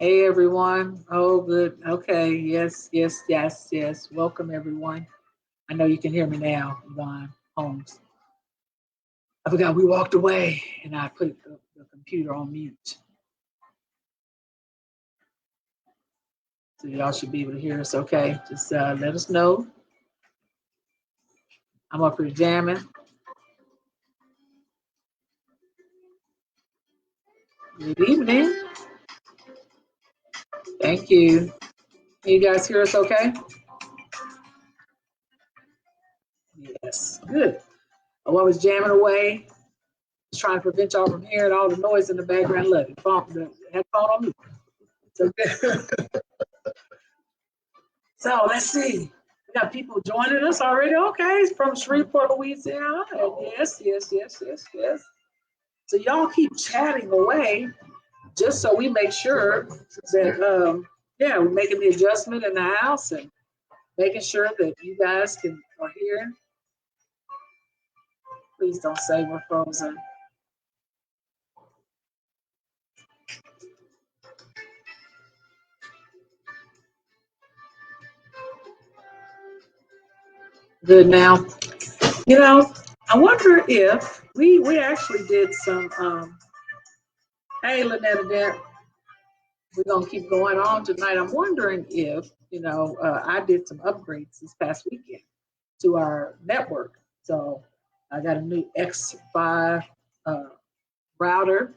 Hey everyone. Oh, good. Okay. Yes, yes, yes, yes. Welcome everyone. I know you can hear me now, Yvonne Holmes. I forgot we walked away and I put the computer on mute. So y'all should be able to hear us okay. Just let us know. I'm up here jamming. Good evening. Thank you. Can you guys hear us okay? Yes. Good. I was jamming away. Just trying to prevent y'all from hearing all the noise in the background. Look, the headphone on me. So, so let's see. We got people joining us already. Okay, it's from Shreveport, Louisiana. Yes, yes, yes, yes, yes. So y'all keep chatting away, just so we make sure that yeah, we're making the adjustment in the house and making sure that you guys are hearing. Please don't say we're frozen. Good now. You know, I wonder if we actually did some hey Lynetta Dent, we're gonna keep going on tonight. I'm wondering if, I did some upgrades this past weekend to our network. So I got a new X5 router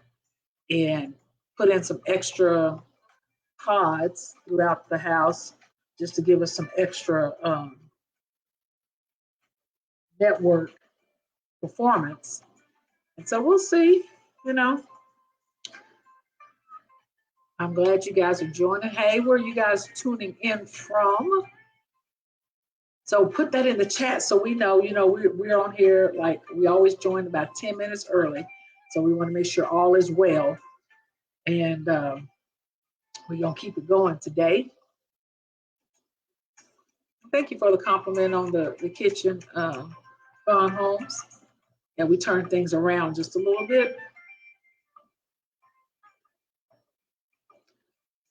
and put in some extra pods throughout the house just to give us some extra network performance. And so we'll see, you know. I'm glad you guys are joining. Hey, where are you guys tuning in from? So put that in the chat so we know, we're on here, like we always join about 10 minutes early. So we want to make sure all is well. And we're going to keep it going today. Thank you for the compliment on the kitchen, Vaughn Holmes. And we turned things around just a little bit.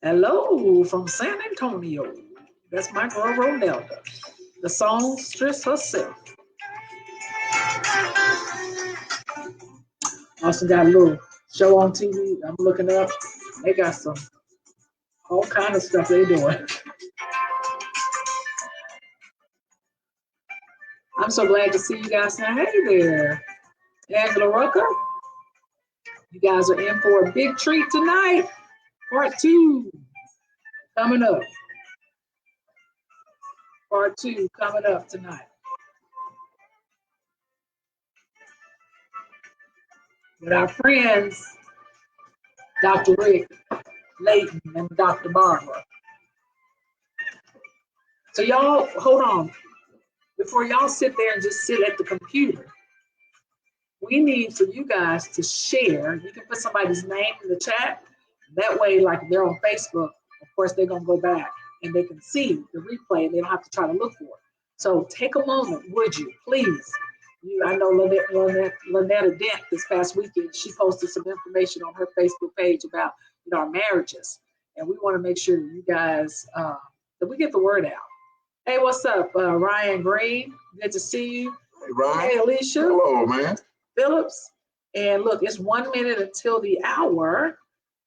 Hello from San Antonio. That's my girl Ronelda, the songstress herself. Also got a little show on TV. I'm looking up. They got all kind of stuff they're doing. I'm so glad to see you guys now. Hey there, Angela Rucker. You guys are in for a big treat tonight. Part 2 coming up. Part 2 coming up tonight. With our friends, Dr. Rick, Layton, and Dr. Barbara. So y'all, hold on. Before y'all sit there and just sit at the computer, we need for you guys to share. You can put somebody's name in the chat. That way, like if they're on Facebook, of course, they're going to go back and they can see the replay and they don't have to try to look for it. So take a moment, would you, please? I know Lynetta Dent this past weekend, she posted some information on her Facebook page about our marriages. And we want to make sure that you guys, that we get the word out. Hey, what's up, Ryan Green? Good to see you. Hey, Ryan. Hey, Alicia. Hello, man. Phillips. And look, it's 1 minute until the hour.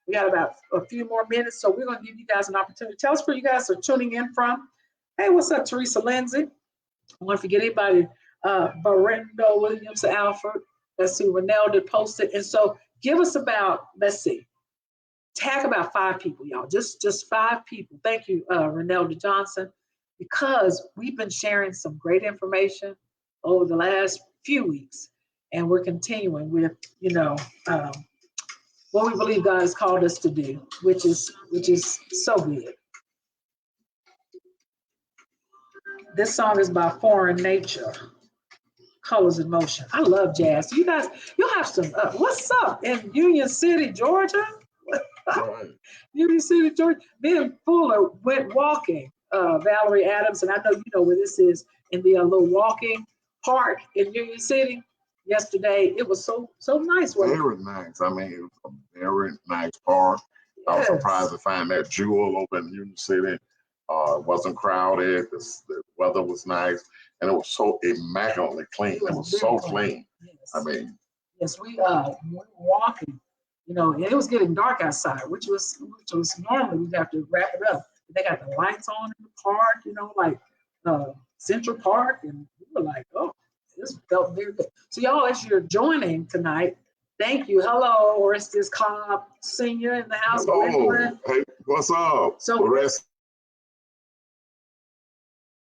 We got about a few more minutes, so we're going to give you guys an opportunity. Tell us where you guys are tuning in from. Hey, what's up, Teresa Lindsay? I want to forget anybody. Barrendo Williams Alford. Let's see, Renelda posted. And so give us about, let's see, tag about 5 people, y'all. Just 5 people. Thank you, Renelda Johnson, because we've been sharing some great information over the last few weeks. And we're continuing with, what we believe God has called us to do, which is so good. This song is by Foreign Nature, Colors in Motion. I love jazz. You guys, you'll have some, what's up in Union City, Georgia? Right. Union City, Georgia. Me and Fuller went walking, Valerie Adams, and I know you know where this is, in the little walking park in Union City. Yesterday, it was so nice. Very nice. I mean, it was a very nice park. I was surprised to find that jewel over in Union City. It wasn't crowded. The weather was nice, and it was so immaculately clean. It was so clean. Yes. I mean, yes, we were walking, and it was getting dark outside, which was normally we'd have to wrap it up. They got the lights on in the park, like Central Park, and we were like, oh, this felt very good. So y'all, as you're joining tonight, thank you. Hello, Orestes Cobb Sr. in the house. hello. Hey, what's up? So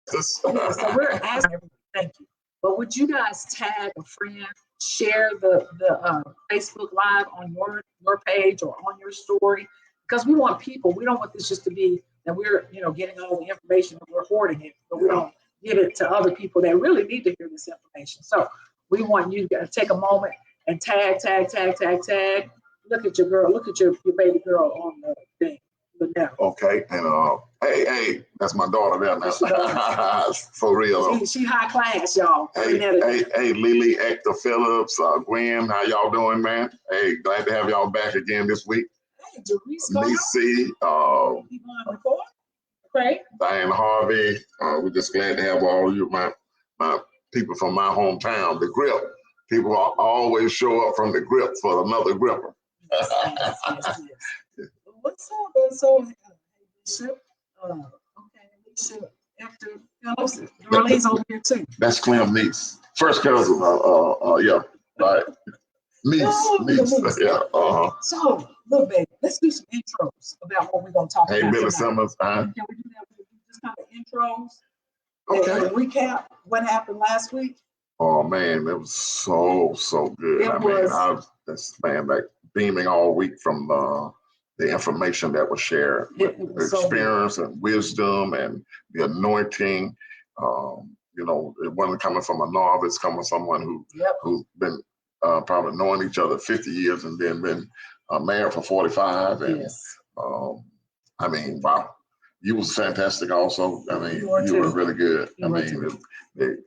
so we're asking everybody, thank you. But would you guys tag a friend, share the Facebook Live on your page or on your story? Because we want people, we don't want this just to be that we're getting all the information and we're hoarding it, but we don't give it to other people that really need to hear this information. So we want you to take a moment and tag. Look at your girl, look at your baby girl on the thing. Okay, and hey, that's my daughter there now. For real. She high class, y'all. Hey, Lily, Hector Phillips, Gwen, how y'all doing, man? Hey, glad to have y'all back again this week. Hey, Jerice, Nisi, Diane Harvey. We're just glad to have all of you, my people from my hometown, the Grip. People always show up from the Grip for another gripper. Yes. What's up? So, Bishop, Bishop, after Darlene's over here too. That's Clem's niece, first cousin. Yeah, right. Niece. Yeah. So, look, baby, let's do some intros about what we're gonna talk about. Hey, Billy tonight. Simmons. Can we do that? Just kind of intros. Okay. And recap what happened last week. Oh man, it was so good. I was like beaming all week from the information that was shared, the experience and wisdom and the anointing. It wasn't coming from a novice, coming from someone who's been probably knowing each other 50 years and then been married for 45. And I mean, wow, you was fantastic also. I mean, you were really good. The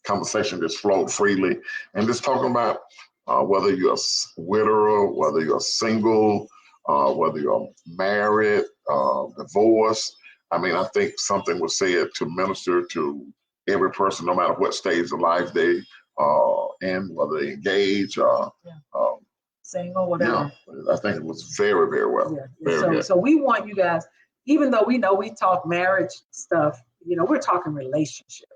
conversation just flowed freely, and just talking about whether you're a widower, whether you're single, whether you're married, divorced. I mean, I think something was said to minister to every person, no matter what stage of life they in, whether they engage or single, whatever. I think it was very, very well. Very good. So we want you guys, even though we know we talk marriage stuff, we're talking relationship.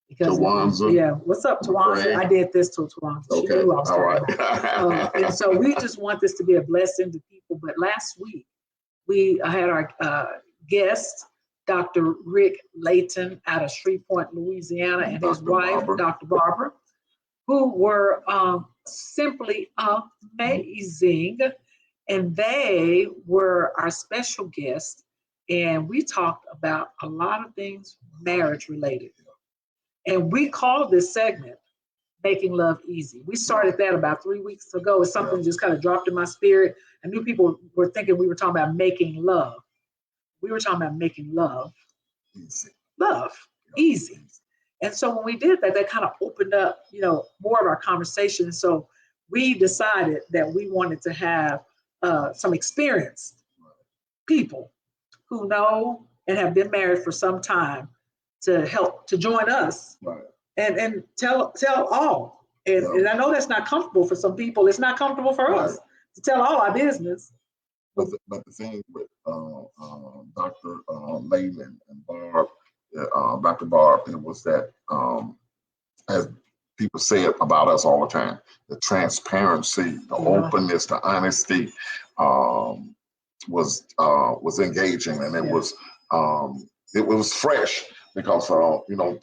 Because what's up, Tawanza? I did this to Tawanza. She knew I was talking about. And so we just want this to be a blessing to people. But last week, we had our guest, Dr. Rick Layton out of Shreveport, Louisiana, and his wife, Dr. Barbara, who were simply amazing. And they were our special guests. And we talked about a lot of things marriage related. And we called this segment Making Love Easy. We started that about 3 weeks ago. It's something just kind of dropped in my spirit. I knew people were thinking we were talking about making love. We were talking about making love easy. And so when we did that, that kind of opened up, more of our conversation. So we decided that we wanted to have some experienced people who know and have been married for some time to help to join us and tell all. And I know that's not comfortable for some people. It's not comfortable for us to tell all our business. But the thing with Dr. Layton and Barb, Dr. Barb, it was that as people say it about us all the time, the transparency, the openness, the honesty was engaging, and it was fresh. Because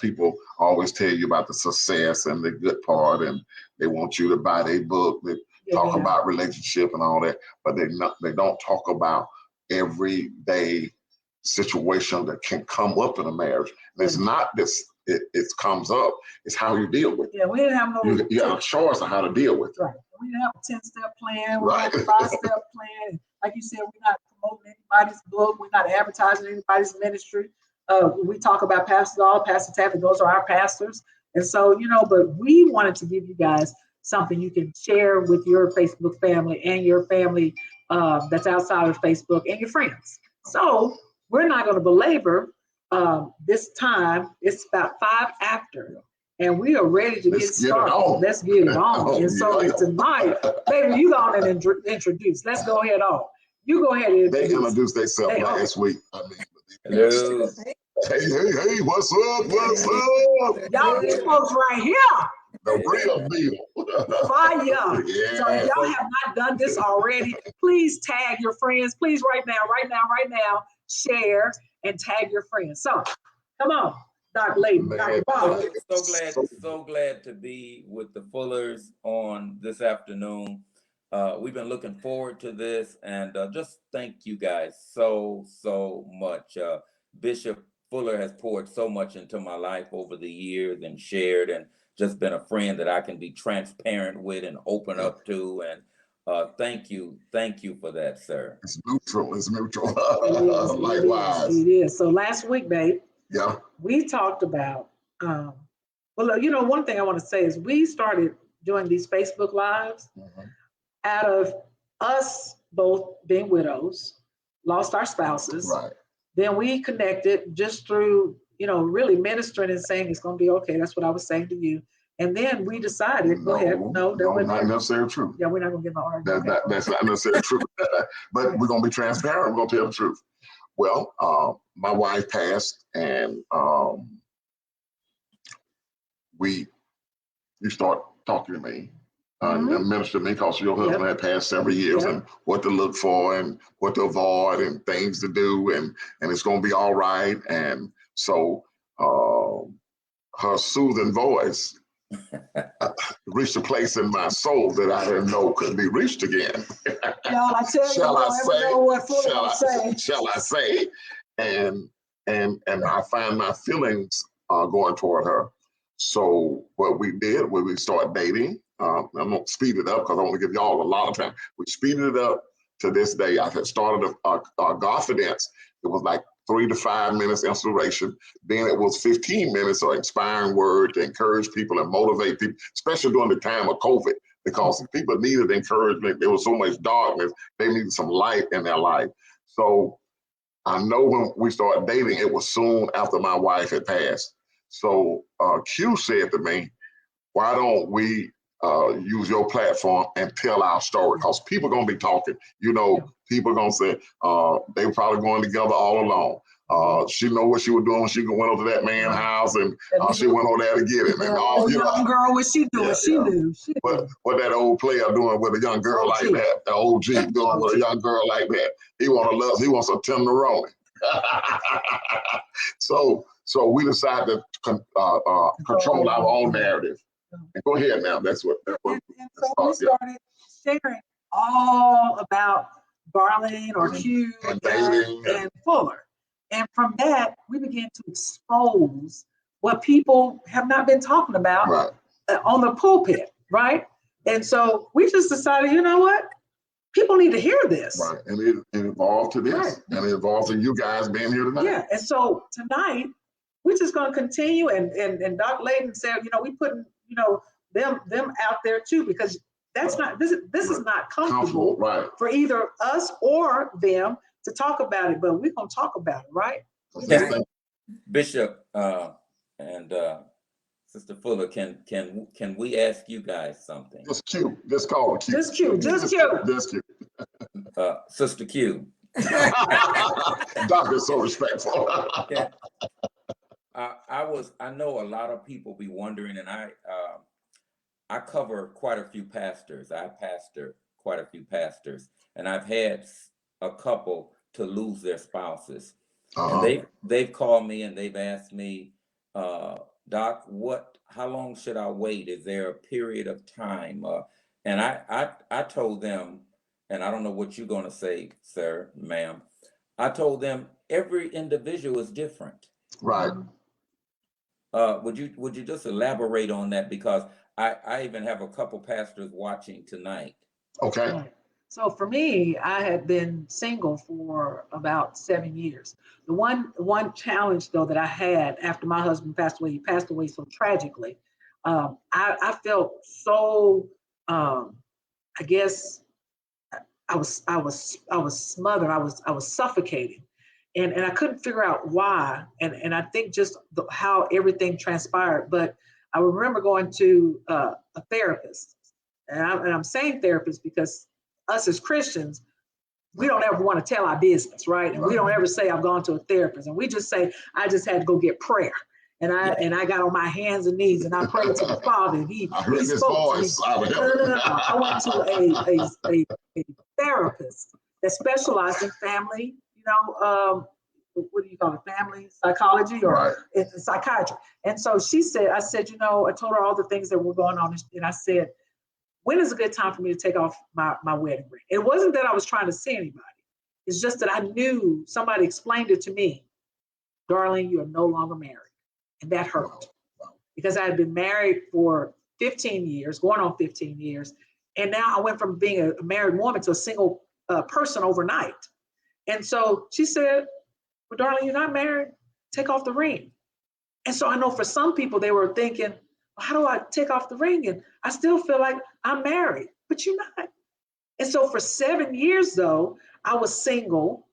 people always tell you about the success and the good part, and they want you to buy their book. They talk about relationship and all that, but they don't talk about everyday situation that can come up in a marriage. And it's not this. It comes up. It's how you deal with it. Yeah, we didn't have no. You got a choice on how to deal with it. Right. We didn't have a 10-step plan. We had a 5-step plan. Like you said, we're not promoting anybody's book. We're not advertising anybody's ministry. We talk about pastors, all Pastor Taffy, those are our pastors. And so, but we wanted to give you guys something you can share with your Facebook family and your family that's outside of Facebook and your friends. So we're not going to belabor this time. It's about 5 after. And we are ready to get started. Let's get it on. And so tonight, baby, you go on and introduce. Let's go ahead on. You go ahead and introduce. They introduced themselves last week. I mean, hello. Hey, what's up? Y'all, these folks right here. The real deal. Fire. Yeah. So if y'all have not done this already, please tag your friends. Please right now, share and tag your friends. So come on. Dr. Layton, Dr. Bob. So glad to be with the Fullers on this afternoon. We've been looking forward to this, and just thank you guys so much. Bishop Fuller has poured so much into my life over the years and shared, and just been a friend that I can be transparent with and open up to. And thank you for that, sir. It's mutual. Likewise. It is. So last week, babe. Yeah. We talked about, well, you know, one thing I want to say is we started doing these Facebook Lives out of us both being widows, lost our spouses. Right. Then we connected just through, you know, really ministering and saying it's going to be okay. That's what I was saying to you. And then we decided, go ahead. No, not necessarily true. Yeah, we're not going to give no argument. That's not necessarily true. But we're going to be transparent. We're going to tell the truth. Well, my wife passed, and you start talking to me and minister to me because your husband had passed several years and what to look for and what to avoid and things to do, and it's going to be all right. And so her soothing voice reached a place in my soul that I didn't know could be reached again. Y'all, I tell you, shall I say? And I find my feelings going toward her. So what we did was we started dating. I'm gonna speed it up because I want to give y'all a lot of time. We speeded it up to this day. I had started a GodFidence. It was like 3 to 5 minutes inspiration. Then it was 15 minutes of inspiring word to encourage people and motivate people, especially during the time of COVID, because people needed encouragement. There was so much darkness. They needed some light in their life. So I know when we started dating, it was soon after my wife had passed. So Q said to me, why don't we use your platform and tell our story? Because people are going to be talking. You know, people are going to say they were probably going together all along. She know what she was doing when she went over to that man's house, and she went over there to get him. And all, you know, girl, what she doing? She knew. What that old player doing with a young girl like that? The OG doing with a young girl like that? He wants a tenderoni. So we decided to control our own narrative. And go ahead now. That's what. So we started sharing all about Garland or Q and Fuller. And from that, we began to expose what people have not been talking about on the pulpit, right? And so we just decided, you know what? People need to hear this. Right, and it evolved to this, and it evolved to you guys being here tonight. Yeah, and so tonight, we're just going to continue, and Dr. Layton said, you know, we putting, you know, them out there too, because that's not, this is not comfortable for either us or them to talk about it, but we're going to talk about it, right? Bishop and Sister Fuller, can we ask you guys something? Just Q. Just call it Q. Just Q. Just Q. Sister Q. Doctor's so respectful. I know a lot of people be wondering, and I cover quite a few pastors. I pastor quite a few pastors, and I've had a couple to lose their spouses. And they've called me and they've asked me, Doc, how long should I wait? Is there a period of time? And I told them, and I don't know what you're going to say, sir, ma'am. I told them every individual is different. Right. Would you just elaborate on that? Because I even have a couple pastors watching tonight. Okay. Right. So for me, I had been single for about 7 years. The one challenge though that I had after my husband passed away, he passed away so tragically. I felt so, I guess, I was smothered. I was suffocating, and I couldn't figure out why. And I think just how everything transpired. But I remember going to a therapist, and I'm saying therapist because us as Christians, we don't ever want to tell our business, right? And we don't ever say I've gone to a therapist, and we just say I just had to go get prayer. And I got on my hands and knees and I prayed to the Father, and he spoke to me. No. I went to a therapist that specialized in family, what do you call it, family psychology or psychiatry. And so I said, I told her all the things that were going on, and I said, when is a good time for me to take off my wedding ring? It wasn't that I was trying to see anybody. It's just that I knew somebody explained it to me. Darlene, you are no longer married. And that hurt because I had been married for 15 years, going on 15 years. And now I went from being a married woman to a single person overnight. And so she said, well, darling, you're not married. Take off the ring. And so I know for some people, they were thinking, well, how do I take off the ring? And I still feel like I'm married, but you're not. And so for 7 years, though, I was single.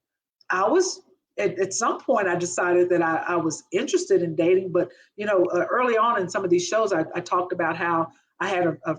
At some point, I decided that I was interested in dating, but early on in some of these shows, I talked about how I had a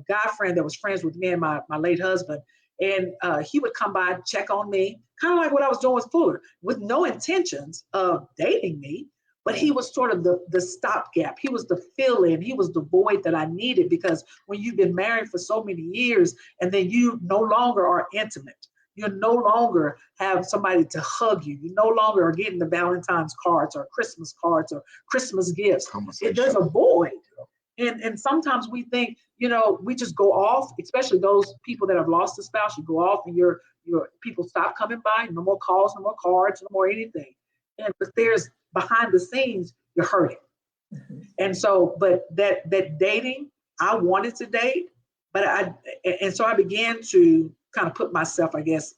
guy friend that was friends with me and my late husband, and he would come by and check on me, kind of like what I was doing with Fuller, with no intentions of dating me, but he was sort of the stopgap. He was the fill-in. He was the void that I needed, because when you've been married for so many years and then you no longer are intimate, you no longer have somebody to hug you. You no longer are getting the Valentine's cards or Christmas gifts. There's a void. And sometimes we think, we just go off, especially those people that have lost a spouse, you go off and your people stop coming by, no more calls, no more cards, no more anything. But there's behind the scenes, you're hurting. Mm-hmm. And so, but that dating, I wanted to date, but so I began to kind of put myself, I guess,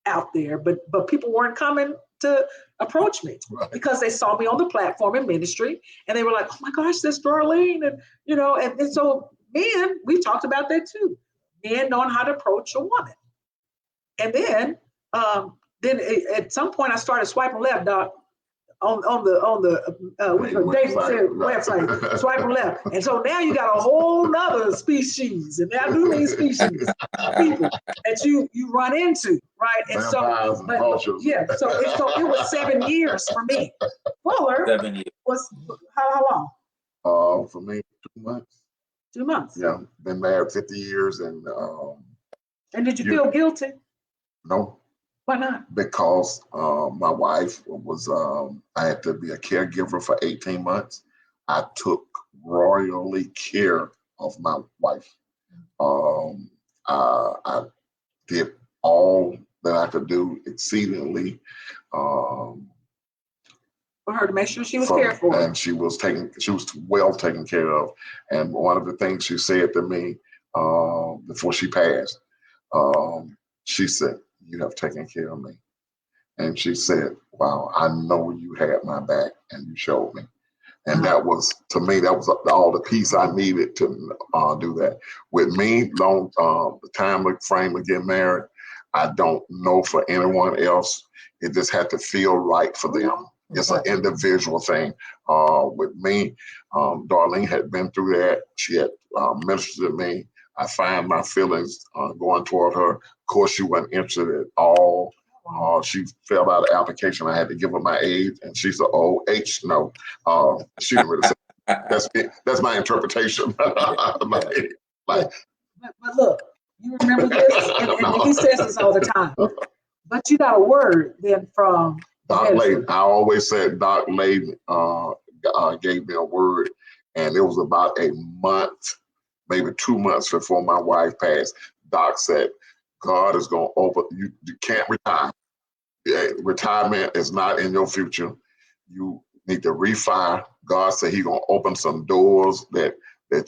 out there, but people weren't coming to approach me because they saw me on the platform in ministry, and they were like, oh my gosh, that's Darlene. And so men, we talked about that too. Men knowing how to approach a woman. And then at some point I started swiping left, Doc, on the website, swiping left. And so now you got a whole nother species, and I do mean species, people that you run into, right? And so, so it was 7 years for me. Fuller 7 years. Was how long? For me, 2 months. 2 months. Yeah, been married 50 years, and did you feel guilty? No. Why not? Because my wife was, I had to be a caregiver for 18 months. I took royally care of my wife. I did all that I could do exceedingly. For her to make sure she was cared for. And she was well taken care of. And one of the things she said to me before she passed, she said, you have taken care of me. And she said, wow, I know you had my back and you showed me. And that was, to me, that was all the peace I needed to do that. With me, the time frame of getting married, I don't know for anyone else. It just had to feel right for them. It's an individual thing. With me, Darlene had been through that. She had ministered to me. I find my feelings going toward her. Of course, she wasn't interested at all. She filled out an application. I had to give her my age, and she said, "Oh, H, no." She didn't really say. That's my interpretation. But look, you remember this, and he says this all the time. But you got a word then from Doc Layton. I always said Doc Layton gave me a word, and it was about a month, maybe 2 months before my wife passed. Doc said, God is going to open, you can't retire. Retirement is not in your future. You need to refire. God said He's going to open some doors that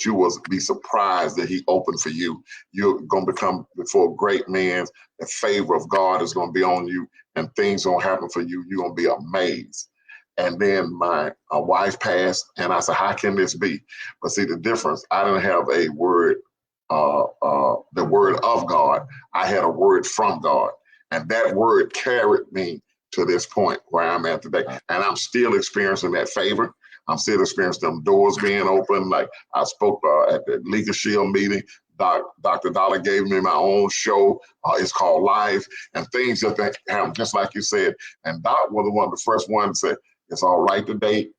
you will be surprised that He opened for you. You're going to become before great men. The favor of God is going to be on you, and things going to happen for you. You're going to be amazed. And then my wife passed, and I said, how can this be? But see the difference, I didn't have a word the word of God. I had a word from God, and that word carried me to this point where I'm at today. And I'm still experiencing that favor. I'm still experiencing them doors being open. Like I spoke at the Legal Shield meeting. Dr. Dollar gave me my own show. It's called Live, and things just happen, just like you said. And Doc was one of the first ones to say, it's all right today.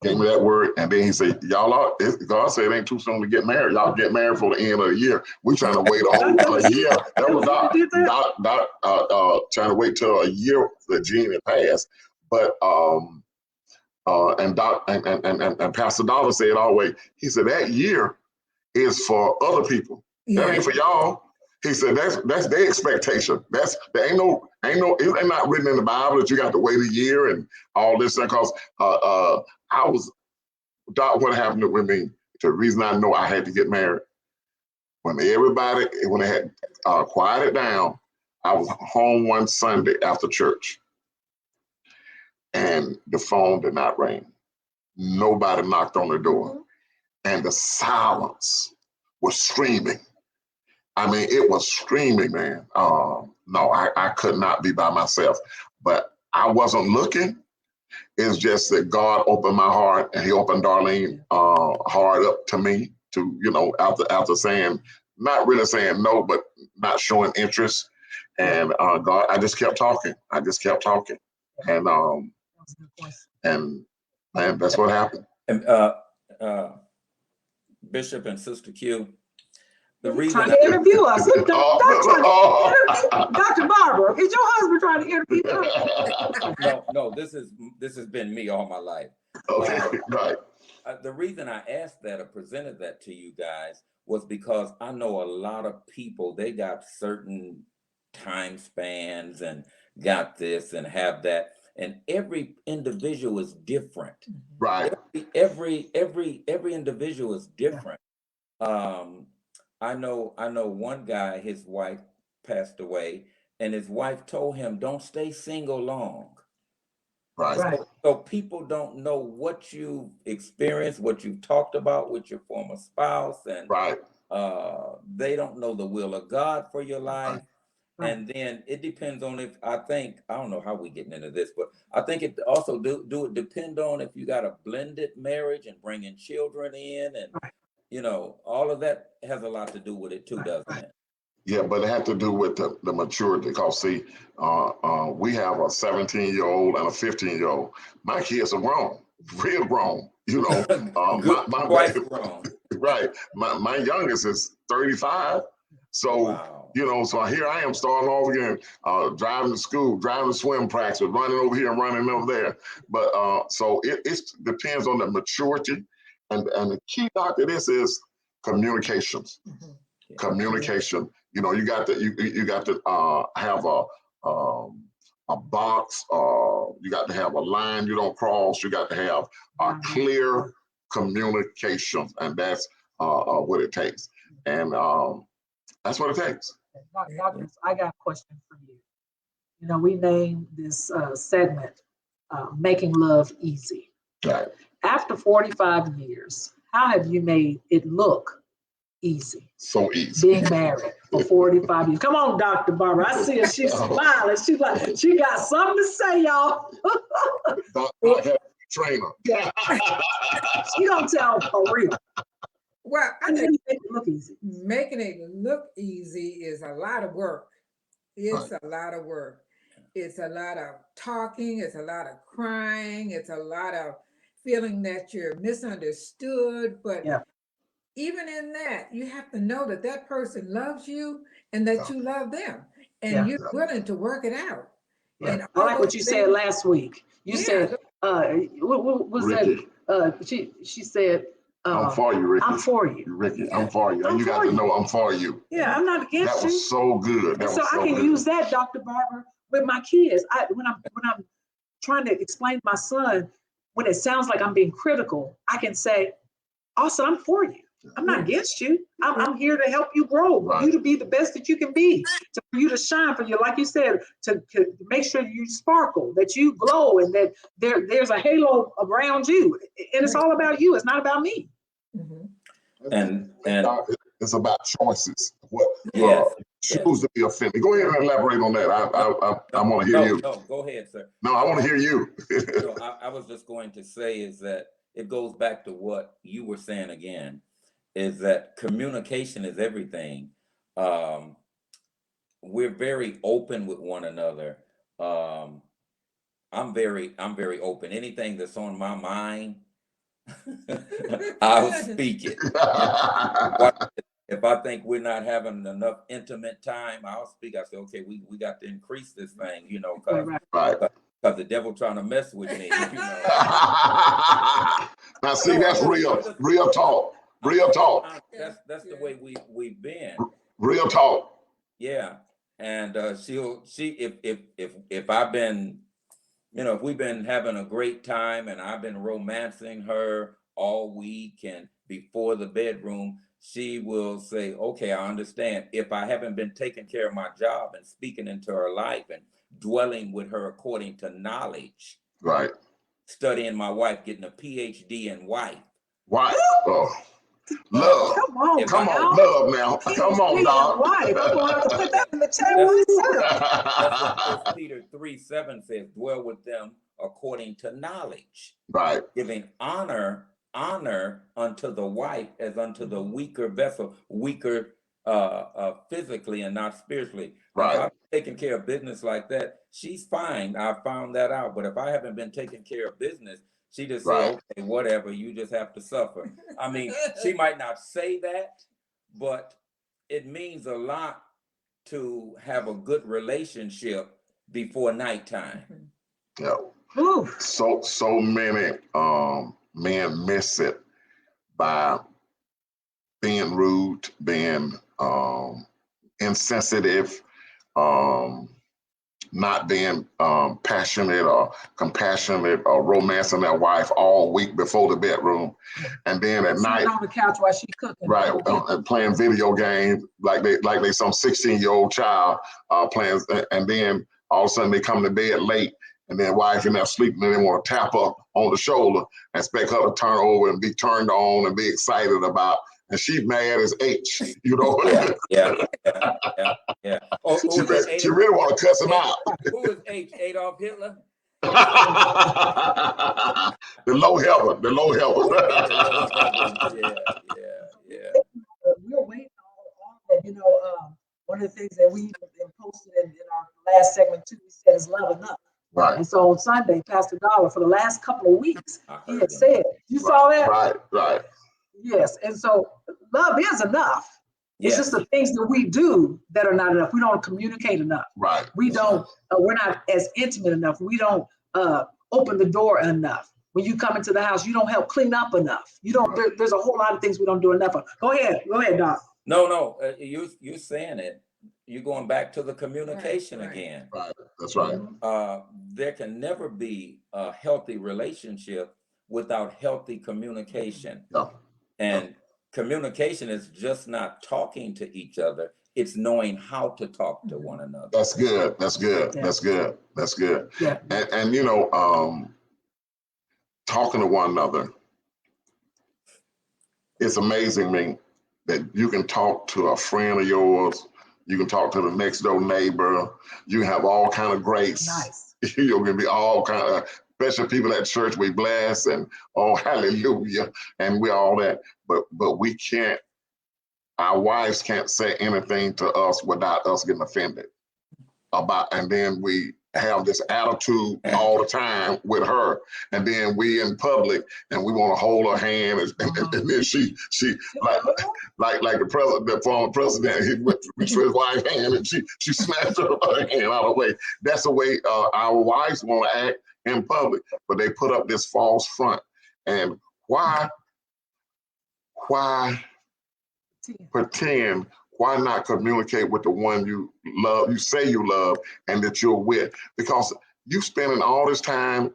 Gave me that word, and then he said, God said it ain't too soon to get married. Y'all get married for the end of the year. We trying to wait a year. That was Doc trying to wait till a year for Gene had passed. But and Doc and Pastor Dollar said always, he said that year is for other people. That ain't for y'all. He said that's their expectation. There ain't no it ain't not written in the Bible that you got to wait a year and all this stuff. Because what happened with me, the reason I know I had to get married, when they had quieted down, I was home one Sunday after church, and the phone did not ring. Nobody knocked on the door, and the silence was screaming. I mean, it was screaming, man. No, I could not be by myself, but I wasn't looking. It's just that God opened my heart, and he opened Darlene heart up to me to, after saying, not really saying no, but not showing interest. And God, I just kept talking. And man, that's what happened. And Bishop and Sister Q, the reason trying to interview us. Dr. Barbara, is your husband trying to interview us? No, this has been me all my life. Okay, right. The reason I asked that or presented that to you guys was because I know a lot of people, they got certain time spans and got this and have that, and every individual is different. Right. Every individual is different. I know one guy, his wife passed away, and his wife told him, don't stay single long. Right. So people don't know what you've experienced, what you've talked about with your former spouse, and they don't know the will of God for your life. Right. And then it depends on I don't know how we getting into this, but I think it also do it depend on if you got a blended marriage and bringing children in, and all of that has a lot to do with it too, doesn't it? Yeah, but it had to do with the maturity. Because see, we have a 17-year-old and a 15-year-old. My kids are grown, real grown. Quite grown. Right. My youngest is 35. So wow. So here I am starting off again, driving to school, driving to swim practice, running over here and running over there. But so it depends on the maturity, and the key, Doctor, this is communications. Yeah. Communication. You got to have a box. You got to have a line you don't cross. You got to have clear communication, and that's what it takes. And that's what it takes. Doctor, I got a question for you. We named this segment "Making Love Easy." Right. After 45 years, how have you made it look easy? So easy. Being married for 45 years. Come on, Dr. Barbara. I see her. She's smiling. She's like, she got something to say, y'all. Dr. Trainer. Yeah. She gonna tell for real. Well, I think make it look easy. Making it look easy is a lot of work. It's a lot of work. It's a lot of talking. It's a lot of crying. It's a lot of feeling that you're misunderstood. But even in that, you have to know that that person loves you and that you love them, and you're willing to work it out. Yeah. And I like what you said last week. You said, what was Ricky. that? She said, I'm for you, Ricky. I'm for you. Ricky, I'm for you. And you got to know I'm for you. Yeah, I'm not against you. That was so good. And so I can use that, Dr. Barbara, with my kids. When I'm trying to explain to my son, when it sounds like I'm being critical, I can say, Austin, I'm for you. I'm not against you. I'm here to help you grow, for you to be the best that you can be, for you to shine, for you, like you said, to make sure you sparkle, that you glow, and that there's a halo around you. And it's all about you. It's not about me. And It's about choices. What Yes. choose to be offended. Go ahead and elaborate on that. I want to hear you. No, go ahead, sir. No, I want to hear you. No, I was just going to say is that it goes back to what you were saying again, is that communication is everything. We're very open with one another. I'm very open. Anything that's on my mind, I'll speak it. If I think we're not having enough intimate time, I'll speak. I say, okay, we got to increase this thing, you know, because the devil trying to mess with me, you know. Now see, that's real talk. Real talk. That's the way we've been. Real talk. Yeah. And if I've been, you know, if we've been having a great time and I've been romancing her all week and before the bedroom, she will say, okay, I understand. If I haven't been taking care of my job and speaking into her life and dwelling with her according to knowledge, right? Studying my wife, getting a PhD in wife. Why? Oh. Love. Come on, love now. Come on, dog. I'm gonna have to put that in the chat myself. That's what 1 Peter 3:7 says, dwell with them according to knowledge. Right. Giving honor unto the wife as unto the weaker vessel, weaker physically and not spiritually. Right. If I'm taking care of business like that, she's fine. I found that out. But if I haven't been taking care of business, she just say, okay, whatever, you just have to suffer. I mean, she might not say that, but it means a lot to have a good relationship before nighttime. Yeah. So many men miss it by being rude, being insensitive, not being passionate or compassionate or romancing their wife all week before the bedroom, and then at night on the couch while she's cooking, right, and playing video games like they some 16-year-old child playing, and then all of a sudden they come to bed late, and then wife in there sleeping, and they want to tap up on the shoulder and expect her to turn over and be turned on and be excited about. And she's mad as H, you know. Yeah. Oh, she really want to cuss him out. Who is H? Adolf Hitler? The low helper. Yeah. We're waiting on that. You know, one of the things that we posted in our last segment too, we said is love enough. Right. And so on Sunday, Pastor Dollar, for the last couple of weeks, he had said, you saw that? Right. Yes. And so love is enough. It's just the things that we do that are not enough. We don't communicate enough. Right. We don't, we're not as intimate enough. We don't open the door enough. When you come into the house, you don't help clean up enough. You don't, there's a whole lot of things we don't do enough of. Go ahead, Doc. No, you're saying it. You're going back to the communication again. Right, that's right. There can never be a healthy relationship without healthy communication. No. And communication is just not talking to each other. It's knowing how to talk to one another. That's good. Yeah. And you know, talking to one another, it's amazing me that you can talk to a friend of yours, you can talk to the next door neighbor, you can have all kind of grace. Nice. You're gonna be all kind of, especially people at church, we bless and oh hallelujah, and we all that. But we can't, our wives can't say anything to us without us getting offended about, and then we have this attitude all the time with her, and then we in public and we want to hold her hand, and then she like the president, the former president, he went to his wife's hand and she snatched her hand out of the way. That's the way our wives want to act in public, but they put up this false front. And why pretend? Why not communicate with the one you love, you say you love, and that you're with? Because you spending all this time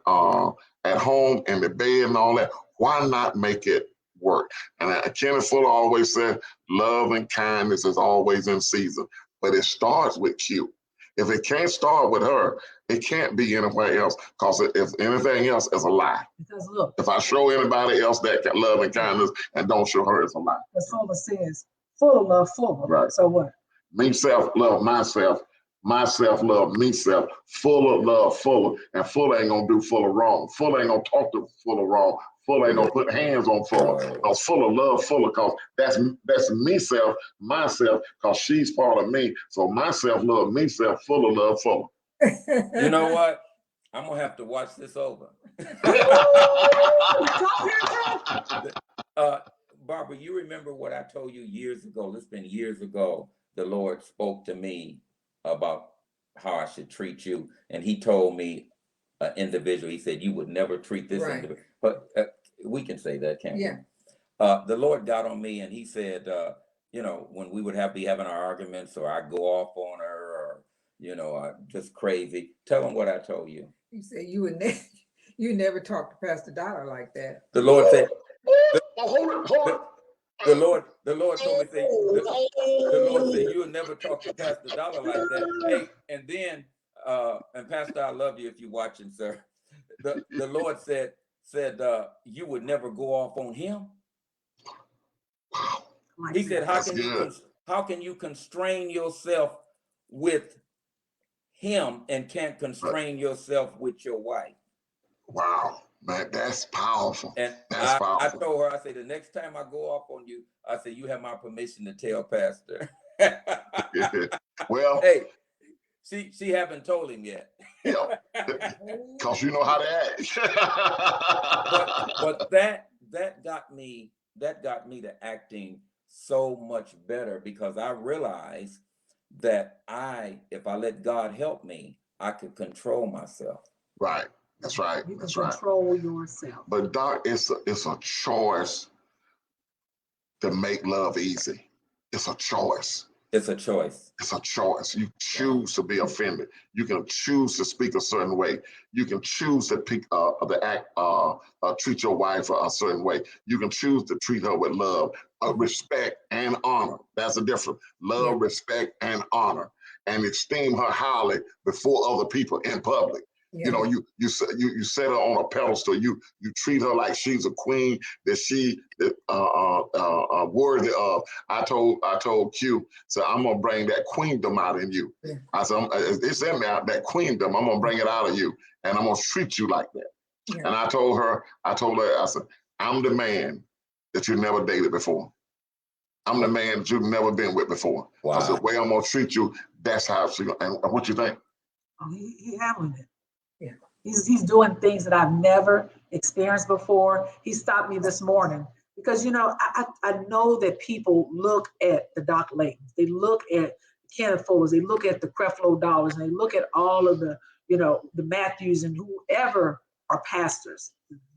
at home in the bed and all that. Why not make it work? And Kenneth Fuller always said, love and kindness is always in season, but it starts with you. If it can't start with her, it can't be anywhere else, because if anything else is a lie. Because look, if I show anybody else that love and kindness and don't show her, it's a lie. as Fuller says, full of love, full of. Right. So what? Me self love myself. Myself love me self. Full of love, full of, and full ain't gonna do full of wrong. Full ain't gonna talk to full of wrong. Full ain't gonna put hands on full of. Cause full of love, full of, cause that's me self, myself, cause she's part of me. So myself love me self, full of love, full of. You know what? I'm gonna have to watch this over. Barbara, you remember what I told you years ago? It's been years ago. The Lord spoke to me about how I should treat you, and He told me, an individual. He said, "You would never treat this individual." But we can say that, can't we? The Lord got on me, and He said, you know, when we would be having our arguments, or I go off on her, or you know, just crazy. Tell him what I told you. You said you never talk to Pastor Dollar like that. The Lord said. Hold it. The Lord told me, the Lord said, you'll never talk to Pastor Dollar like that. Hey, and then, and Pastor, I love you if you're watching, sir. The Lord said, you would never go off on him. He said, how can you constrain yourself with him and can't constrain yourself with your wife? Wow. Man, that's powerful. And I told her, I said, the next time I go off on you, I said, you have my permission to tell Pastor. Well, hey, she haven't told him yet. Yeah, because you know how to act. but that got me to acting so much better, because I realized that if I let God help me, I could control myself. Right. That's right. You can control yourself. But Doc, it's a choice to make love easy. It's a choice. It's a choice. It's a choice. You choose to be offended. You can choose to speak a certain way. You can choose to treat your wife a certain way. You can choose to treat her with love, respect, and honor. That's the difference. Love, respect, and honor, and esteem her highly before other people in public. You know, you set her on a pedestal. You treat her like she's a queen that she worthy of. I told Q, so I'm gonna bring that queendom out in you. I said, it's in there, that queendom. I'm gonna bring it out of you, and I'm gonna treat you like that. And I told her, I said, I'm the man that you never dated before. I'm the man that you've never been with before. Wow. I said, the way I'm gonna treat you, that's how she. And what you think? Oh, he handling it. Yeah. He's doing things that I've never experienced before. He stopped me this morning because, you know, I know that people look at the Doc Laytons, they look at Kenneth Fullers, they look at the Creflo Dollars, and they look at all of the, you know, the Matthews and whoever are pastors,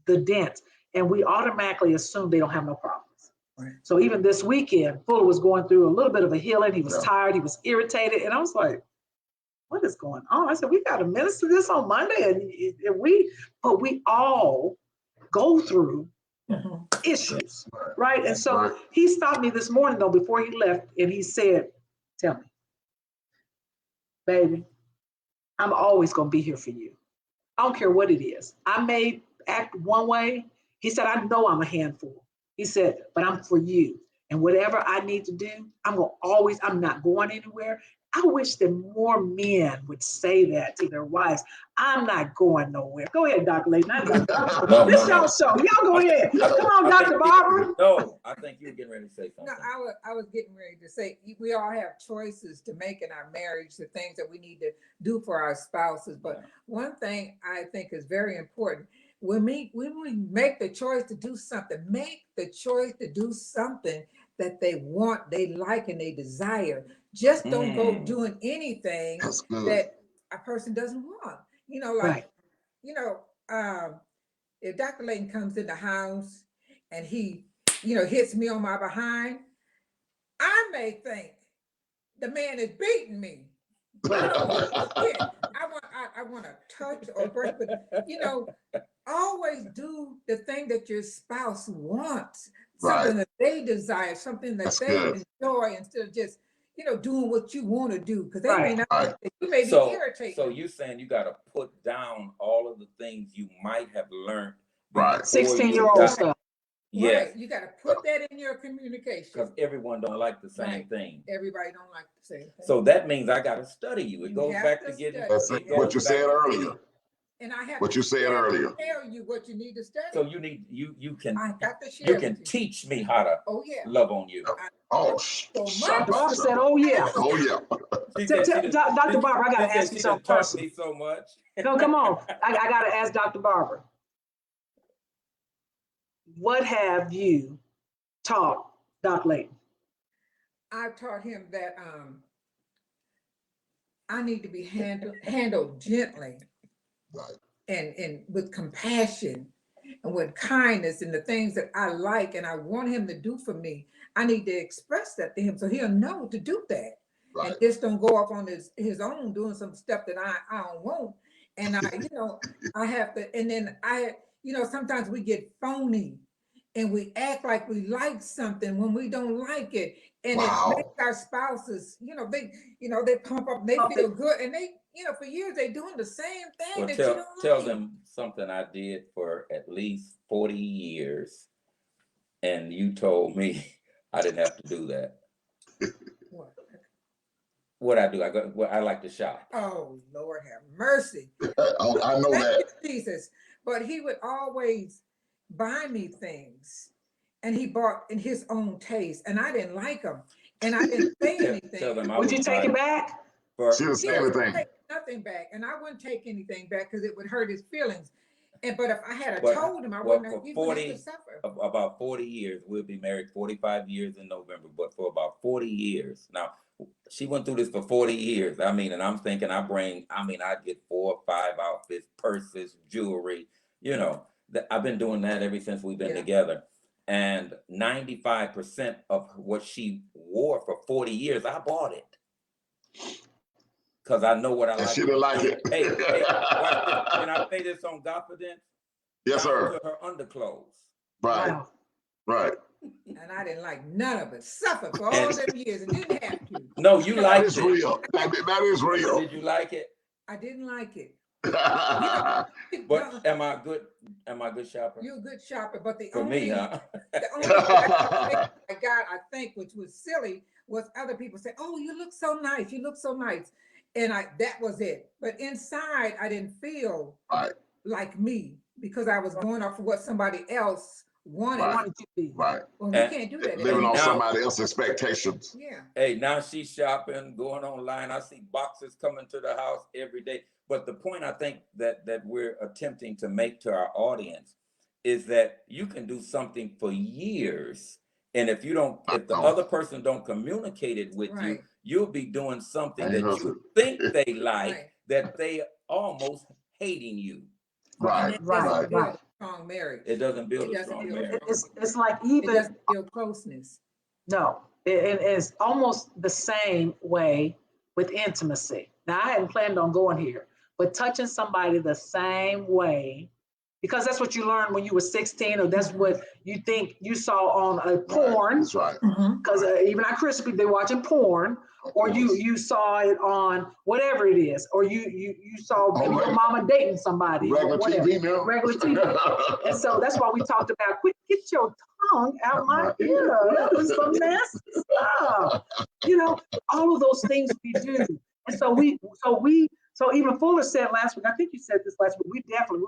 the Dents, and we automatically assume they don't have no problems. Right. So even this weekend, Fuller was going through a little bit of a healing. He was tired, he was irritated, and I was like, what is going on? I said, we got to minister this on Monday, but we all go through issues, right? And so he stopped me this morning though, before he left, and he said, tell me, baby, I'm always going to be here for you. I don't care what it is. I may act one way. He said, I know I'm a handful. He said, but I'm for you. And whatever I need to do, I'm not going anywhere. I wish that more men would say that to their wives. I'm not going nowhere. Go ahead, Dr. Layton. This y'all show. Y'all go ahead. Come on, Dr. Barbara. No, I think you were getting ready to say something. No, I was getting ready to say, we all have choices to make in our marriage, the things that we need to do for our spouses. But one thing I think is very important, when we make the choice to do something, make the choice to do something that they want, they like, and they desire. Just don't go doing anything that a person doesn't want. You know, like, you know, if Dr. Layton comes in the house and he, you know, hits me on my behind, I may think the man is beating me. I want to touch or brush, but you know, always do the thing that your spouse wants, something that they desire, something that they enjoy, instead of just, you know, doing what you want to do, because they may not. You may be irritated. So you're saying you got to put down all of the things you might have learned. 16-year-old stuff. Yes. Right. You got to put that in your communication. Because everyone don't like the same Right. thing. Everybody don't like the same thing. So that means I got to study you. It You goes have back to to getting. That's study. it, what you said earlier. And I have What to you said share, earlier. tell you what you need to study. So you need you can I got to share you with can you. teach me how to Oh yeah. love on you. Oh, So shut Barbara up. said, "Oh yeah." Oh yeah. She said she done- Dr. Barbara, I got to she ask said you she something done taught personal. me so much. No, come on. I got to ask Dr. Barbara. What have you taught Doc Layton? I've taught him that I need to be handled gently, Right. and with compassion and with kindness, and the things that I like and I want him to do for me. I need to express that to him so he'll know to do that. Right. And just don't go off on his own doing some stuff that I don't want. And I have to, and then sometimes we get phony and we act like we like something when we don't like it. And Wow. it makes our spouses, they pump up, they feel good. And they, for years they doing the same thing Well, that you don't tell like. them something I did for at least 40 years, and you told me I didn't have to do that. What? What I do, I like to shop. Oh, Lord have mercy. I know Thank that. you, Jesus. But he would always buy me things, and he bought in his own taste, and I didn't like them, and I didn't say anything. Tell them I Would you take it back? She didn't He say wouldn't anything. take nothing back, and I wouldn't take anything back because it would hurt his feelings. But if I had told him, I wouldn't have. He wouldn't have to suffer. About 40 years, we'll be married 45 years in November, but for about 40 years. Now, she went through this for 40 years. I mean, and I'm thinking I get 4 or 5 outfits, purses, jewelry, I've been doing that ever since we've been together. And 95% of what she wore for 40 years, I bought it. Because I know what I like. And she didn't like it. Hey, watch this. Can I say this on GodFidence? Yes, sir. To her underclothes. Right. Wow. Right. And I didn't like none of it. Suffered for all them years and didn't have to. No, you liked it. That is real. That is real. Did you like it? I didn't like it. But am I a good shopper? You're a good shopper, but the For only me, huh? the only thing I got, I think, which was silly, was other people say, "Oh, you look so nice. You look so nice," and that was it. But inside, I didn't feel like me because I was going off of what somebody else wanted. Wanted to be. Right. Well, you can't do that. Living on now- somebody else's expectations. Yeah. Hey, now she's shopping, going online. I see boxes coming to the house every day. But the point I think that we're attempting to make to our audience is that you can do something for years, and if the other person don't communicate it with you, you'll be doing something that you think they like, that they almost hating you. Right. Right. Strong marriage. It doesn't build a strong marriage. It's like It doesn't build closeness. No, it's almost the same way with intimacy. Now, I hadn't planned on going here, but touching somebody the same way, because that's what you learned when you were 16, or that's what you think you saw on a porn. That's right. Because even our Christian people, they're watching porn, or you saw it on whatever it is, or you saw maybe your mama dating somebody. Regular TV now. Regular TV. And so that's why we talked about, quit, get your tongue out my ear. That was some nasty stuff. All of those things we do. And so even Fuller said last week, I think you said this last week, we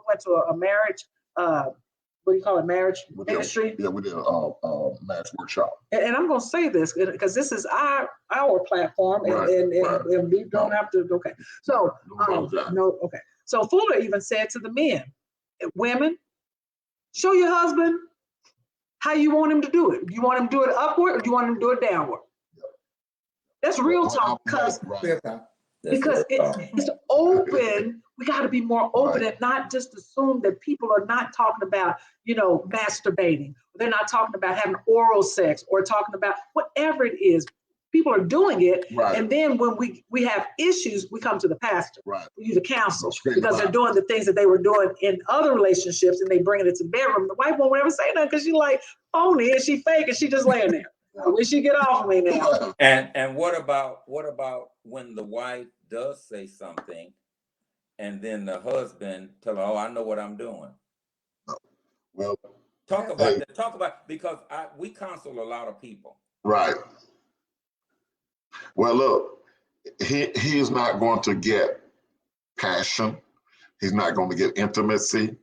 went to a marriage, what do you call it, marriage ministry? Yeah, we did a marriage workshop. And I'm going to say this because this is our platform, and we don't have to. Okay, so okay. So Fuller even said to the men, women, show your husband how you want him to do it. Do you want him to do it upward, or do you want him to do it downward? That's real talk, because it's open. We got to be more open and not just assume that people are not talking about, masturbating. They're not talking about having oral sex or talking about whatever it is. People are doing it. Right. And then when we have issues, we come to the pastor. Right. We use the counsel because they're doing the things that they were doing in other relationships, and they bring it into the bedroom. The wife won't ever say nothing because she's like phony and she fake and she just laying there. I wish she'd get off of me now. And what about when the wife does say something, and then the husband tell her, "Oh, I know what I'm doing." Well, Talk about that. Talk about, because we counsel a lot of people. Right. Well, look, he is not going to get passion. He's not going to get intimacy.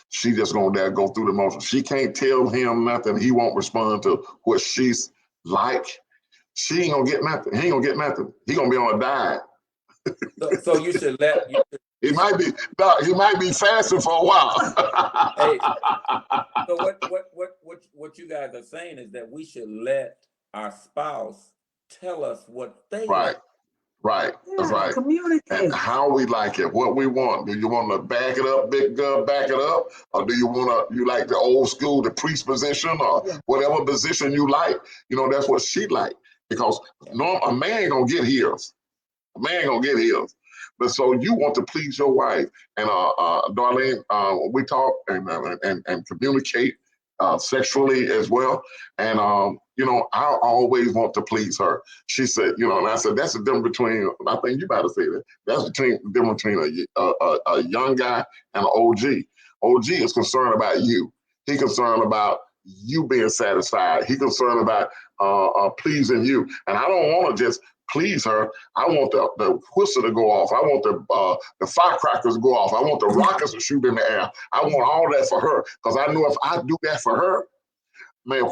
She just going to go through the motions. She can't tell him nothing. He won't respond to what she's like. She ain't gonna get nothing. He ain't gonna get nothing. He gonna be on a diet. So you should let. He might be fasting for a while. Hey, so what you guys are saying is that we should let our spouse tell us what they like. Right. That's right. Communicate. And how we like it, what we want. Do you want to back it up, big girl, back it up? Or do you like the old school, the priest position, or whatever position you like? That's what she like. Because a man ain't gonna get his. A man ain't gonna get his. But so you want to please your wife. And Darlene, we talk and communicate sexually as well. And I always want to please her. She said, and I said, that's the difference between, I think you better say that. That's the difference between a young guy and an OG. OG is concerned about you. He's concerned about you being satisfied. He's concerned about pleasing you. And I don't want to just please her. I want the whistle to go off. I want the firecrackers to go off. I want the rockets to shoot in the air. I want all that for her, because I know if I do that for her, man,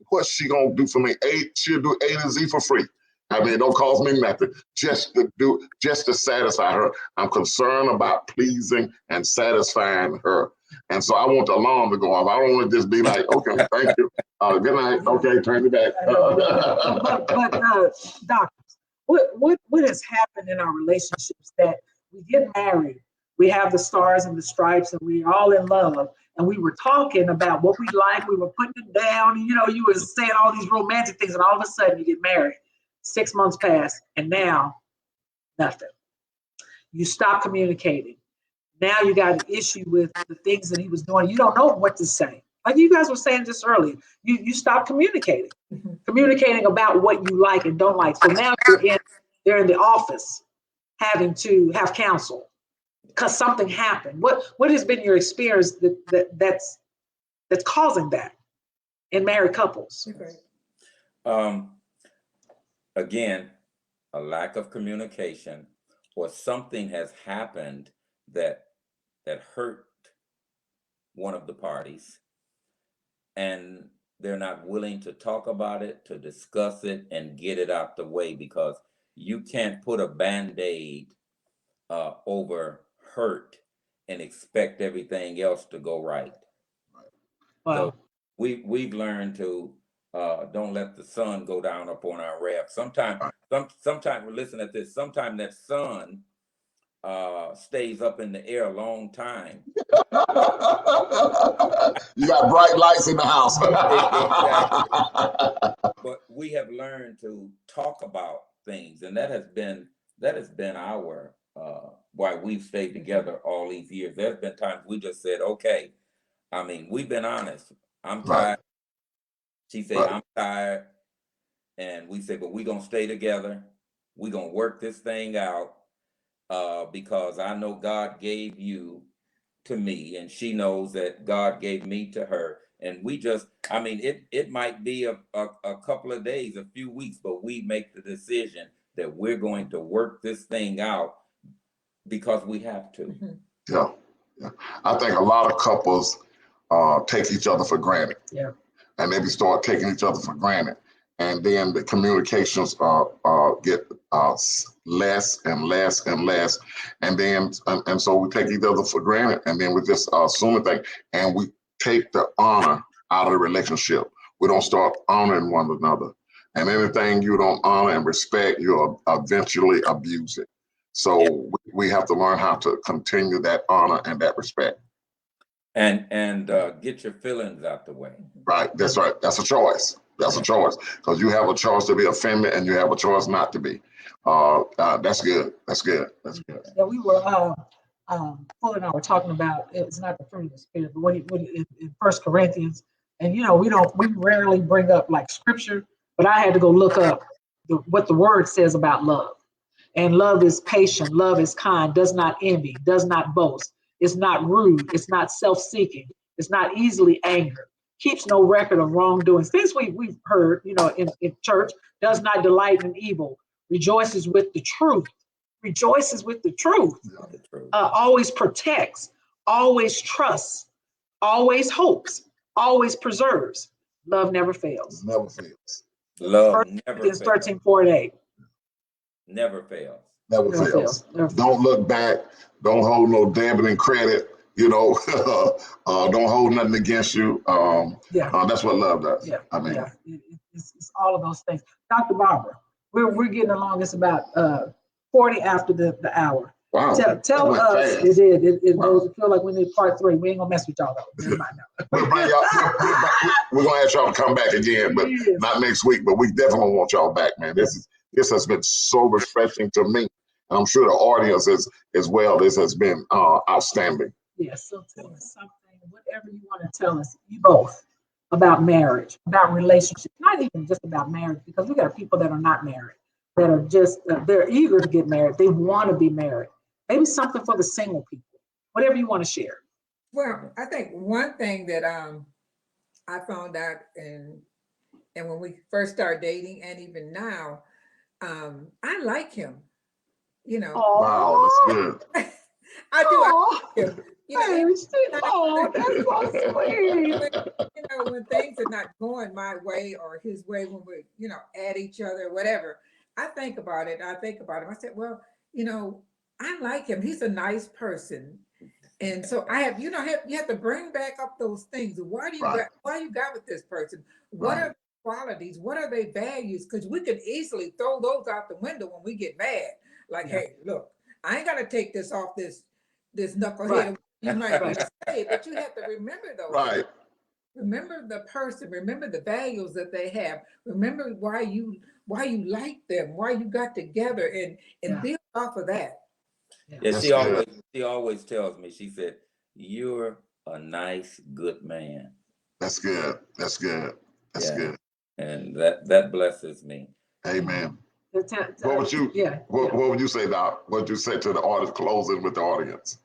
what's she gonna do for me? She'll do A to Z for free. I mean, it don't cost me nothing, just to satisfy her. I'm concerned about pleasing and satisfying her. And so I want the alarm to go off. I don't want to just be like, okay, thank you. Good night. Okay, turn it back. But doctors, what has happened in our relationships that we get married, we have the stars and the stripes, and we're all in love, and we were talking about what we like, we were putting it down, and you were saying all these romantic things, and all of a sudden you get married. 6 months pass, and now nothing. You stop communicating. Now you got an issue with the things that he was doing. You don't know what to say. Like you guys were saying just earlier, you stop communicating, communicating about what you like and don't like. So now they're in the office having to have counsel because something happened. What has been your experience that's causing that in married couples? Again, a lack of communication, or something has happened that hurt one of the parties, and they're not willing to talk about it, to discuss it, and get it out the way, because you can't put a Band-Aid over hurt and expect everything else to go right. Wow. So we've learned to don't let the sun go down upon our wrath. Sometimes listen at this. Sometimes that sun stays up in the air a long time. You got bright lights in the house. Exactly. But we have learned to talk about things, and that has been our why we've stayed together all these years. There's been times we just said, okay, I mean, we've been honest. I'm tired. Right. She said, right. I'm tired. And we said, but we're going to stay together. We're going to work this thing out because I know God gave you to me, and she knows that God gave me to her. And we just, I mean, it might be a couple of days, a few weeks, but we make the decision that we're going to work this thing out because we have to. Yeah. I think a lot of couples take each other for granted. Yeah. And they start taking each other for granted. And then the communications get less and less and less. And then, and so we take each other for granted, and then we just assume things, and we take the honor out of the relationship. We don't start honoring one another. And anything you don't honor and respect, you'll eventually abuse it. So we have to learn how to continue that honor and that respect. And get your feelings out the way. Right, that's right. That's a choice. That's a choice, because you have a choice to be offended and you have a choice not to be. That's good. That's good. That's good. Yeah, we were, Paul and I were talking about, it's not the fruit of the spirit, but when in 1 Corinthians, and we rarely bring up like scripture, but I had to go look up what the word says about love. And love is patient, love is kind, does not envy, does not boast, it's not rude, it's not self-seeking, it's not easily angered, keeps no record of wrongdoings. Things we've heard, you know, in church, does not delight in evil, rejoices with the truth, rejoices with the truth, always protects, always trusts, always hopes, always preserves. Love never fails. Never fails. Love never fails. 13:4-8. Never fails. Never fails. Don't look back. Don't hold no damning credit. You know, don't hold nothing against you. That's what love does. Yeah, I mean, it's all of those things. Dr. Barbara, we're getting along. It's about 40 after the hour. Wow. Tell us, it did. It feel like we need part 3. We ain't gonna mess with y'all though. Never mind now. We're gonna ask y'all to come back again, but not next week. But we definitely want y'all back, man. This has been so refreshing to me, and I'm sure the audience as well. This has been outstanding. Yes. So tell us something, whatever you want to tell us, you both, about marriage, about relationships, not even just about marriage, because we got people that are not married, that are just they're eager to get married. They want to be married. Maybe something for the single people. Whatever you want to share. Well, I think one thing that I found out, and when we first started dating, and even now, I like him. You know. Wow, that's good. I do. I like him. You know, that's so sweet. You know, when things are not going my way or his way, when we, you know, at each other, whatever, I think about it. I said, well, you know, I like him. He's a nice person. And so I have, you know, you have to bring back up those things. Why you got with this person? What are qualities? What are their values? Because we could easily throw those out the window when we get mad. Like, hey, look, I ain't got to take this off this knucklehead. You might say, but you have to remember those. Right. Remember the person. Remember the values that they have. Remember why you like them. Why you got together, and build off of that. Yeah, she always tells me. She said, "You're a nice, good man." That's good. That's good. That's good. And that blesses me. Amen. What would you say, Doc? What would you say to the audience, closing with the audience?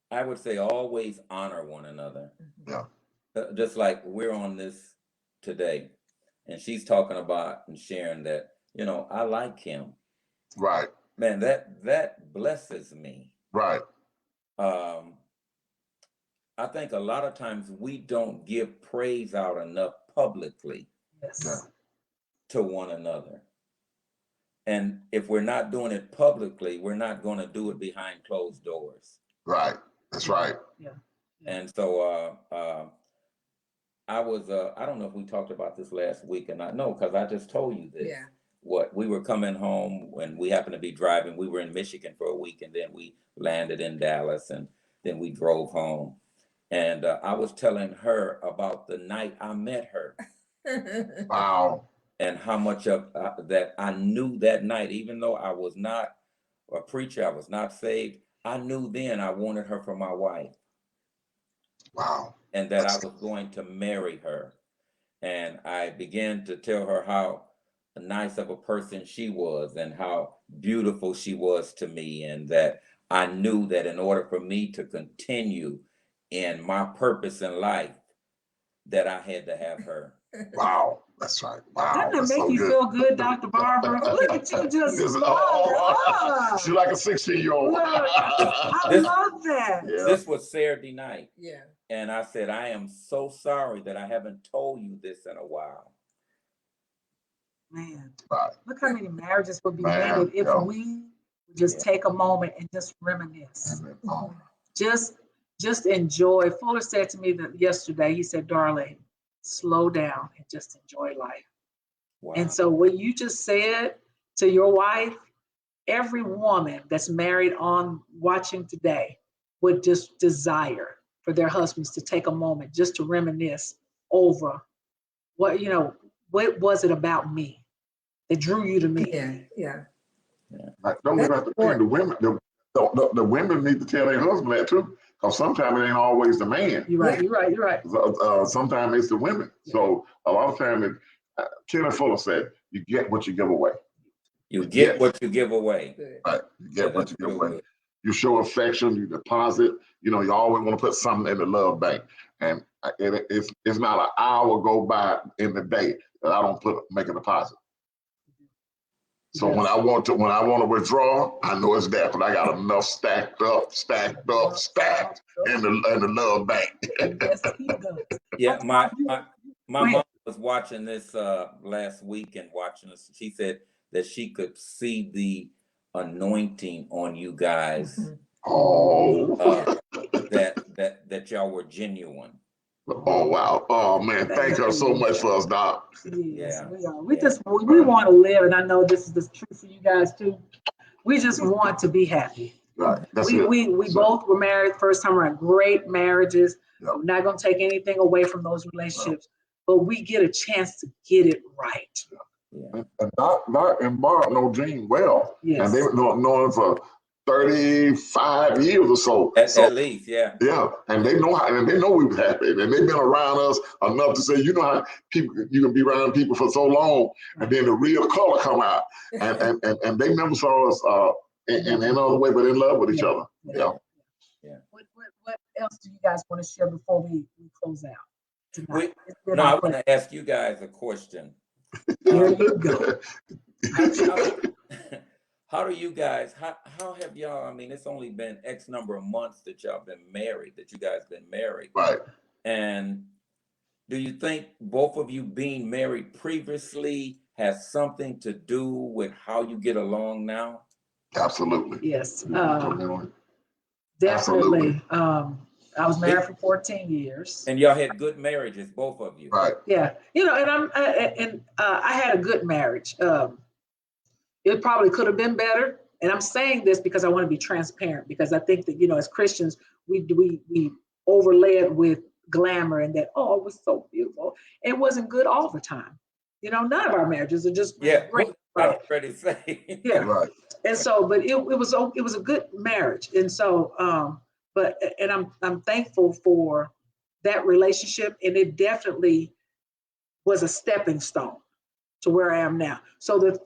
I would say always honor one another. Yeah. Just like we're on this today, and she's talking about and sharing that, you know, I like him. Right. Man, that blesses me. Right. I think a lot of times we don't give praise out enough publicly to one another. And if we're not doing it publicly, we're not going to do it behind closed doors. Right. That's right. Yeah. And so I was, I don't know if we talked about this last week or not. No, because I just told you this. Yeah. We were coming home when we happened to be driving. We were in Michigan for a week, and then we landed in Dallas, and then we drove home. And I was telling her about the night I met her. Wow. And how much of that I knew that night, even though I was not a preacher, I was not saved. I knew then I wanted her for my wife. Wow. And that I was going to marry her. And I began to tell her how nice of a person she was and how beautiful she was to me. And that I knew that in order for me to continue in my purpose in life, that I had to have her. Wow. That's right. Wow. Doesn't that make you feel good, Dr. Barbara? Look at you just She's like a 16-year-old. I love that. Yeah. This was Saturday night. Yeah. And I said, I am so sorry that I haven't told you this in a while. Man, look how many marriages would be made if we just take a moment and just reminisce. Just enjoy. Fuller said to me that yesterday, he said, darling, slow down and just enjoy life. Wow. And so what you just said to your wife, every woman that's married on watching today would just desire for their husbands to take a moment just to reminisce over what was it about me that drew you to me? Yeah. Don't get out the thing. The women need to tell their husband that too. Because sometimes it ain't always the man. You're right. Sometimes it's the women. Yeah. So a lot of times, Kenneth Fuller said, you get what you give away. You get what you give away. Right. You get what you give away. you show affection, you deposit, you know, you always want to put something in the love bank. And it's not an hour go by in the day that I don't make a deposit. So when I want to withdraw, I know it's there, but I got enough stacked in the love bank. Yes, he does. Yeah, my mom was watching this last week and watching this. She said that she could see the anointing on you guys. Oh, that y'all were genuine. Oh wow! Oh man, thank her so much for us, Doc. Yes, we are. We want to live, and I know this is the truth for you guys too. We just want to be happy. Right. We both were married first time around. Great marriages. Yep. We're not going to take anything away from those relationships, but we get a chance to get it right. Yeah. And Doc and Barb know Gene well, and they've known him for 35 years or so. At least, yeah. Yeah, and they know we were happy, and they've been around us enough to say, you know how people, you can be around people for so long, and then the real color come out, and they never saw us in another way, but in love with each other. Yeah. What else do you guys want to share before we close out tonight? I want to ask you guys a question. There you go. How do you guys, how have y'all, I mean, it's only been X number of months that y'all been married, that you guys been married. Right. And do you think both of you being married previously has something to do with how you get along now? Absolutely. Yes. Definitely. I was married for 14 years. And y'all had good marriages, both of you. Right. Yeah. You know, and I had a good marriage. It probably could have been better. And I'm saying this because I want to be transparent, because I think that, you know, as Christians, we overlay it with glamour and that, oh, it was so beautiful. It wasn't good all the time. You know, none of our marriages are just great. Right? I was ready to say. Yeah. Right. And so, but it was a good marriage. And so, I'm thankful for that relationship. And it definitely was a stepping stone to where I am now. So the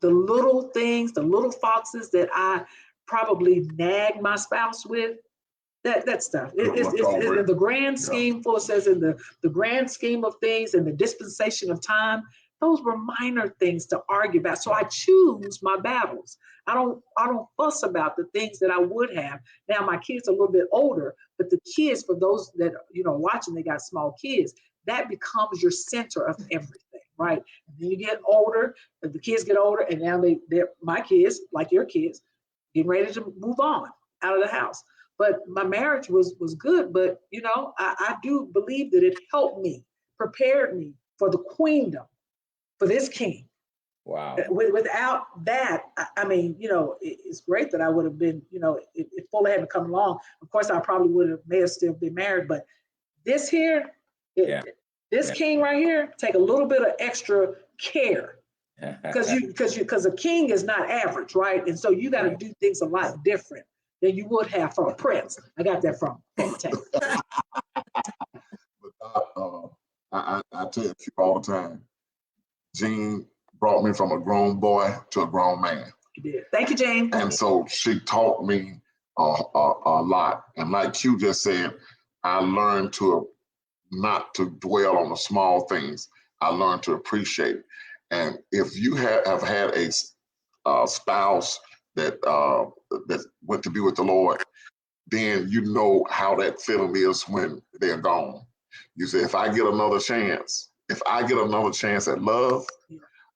little foxes that I probably nag my spouse with, that stuff. It's in the grand scheme, Fuller says, in the grand scheme of things, in the dispensation of time, those were minor things to argue about. So I choose my battles. I don't fuss about the things that I would have. Now my kids are a little bit older, but the kids, for those that, you know, watching, they got small kids, that becomes your center of everything, right? And then you get older, and the kids get older, and now they're my kids, like your kids, getting ready to move on out of the house. But my marriage was good, but you know, I do believe that it helped me, prepared me for the queendom, for this king. Wow. Without that, I mean, you know, it's great that I would have been, you know, if Fuller hadn't come along, of course I probably may have still been married, but this here, this king right here, take a little bit of extra care, because a king is not average, right? And so you got to do things a lot different than you would have for a prince. I got that from Tank. But I tell you all the time, Jean brought me from a grown boy to a grown man. You did. Thank you, Jane. And so she taught me a lot. And like Q just said, I learned not to dwell on the small things. I learned to appreciate. And if you have had a spouse that went to be with the Lord, then you know how that feeling is when they're gone. You say, if I get another chance at love,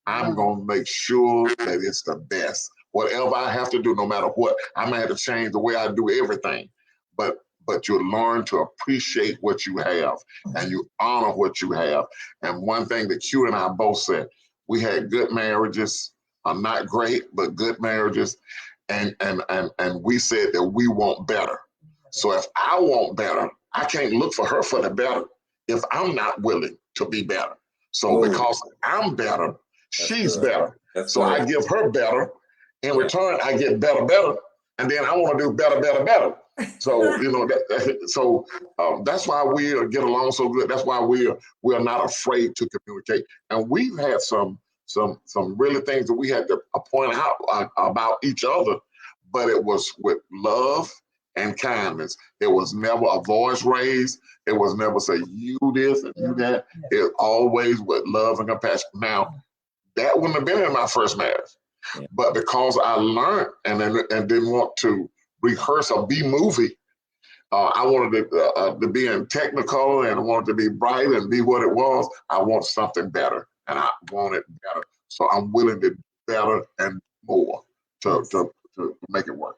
I'm gonna make sure that it's the best. Whatever I have to do, no matter what, I might have to change the way I do everything. But you learn to appreciate what you have, and you honor what you have. And one thing that Q and I both said, we had good marriages, not great, but good marriages. And we said that we want better. So if I want better, I can't look for her for the better if I'm not willing to be better. So because I'm better, she's better. So I give her better. In return, I get better. And then I want to do better. So, you know, that's why we get along so good. That's why we're not afraid to communicate. And we've had some really things that we had to point out about each other, but it was with love and kindness. It was never a voice raised. It was never say you this and you that. It always with love and compassion. Now, that wouldn't have been in my first marriage, but because I learned and didn't want to rehearse a B movie, I wanted to be in technical and I wanted to be bright and be what it was. I want something better, and I want it better. So I'm willing to do better and more to make it work.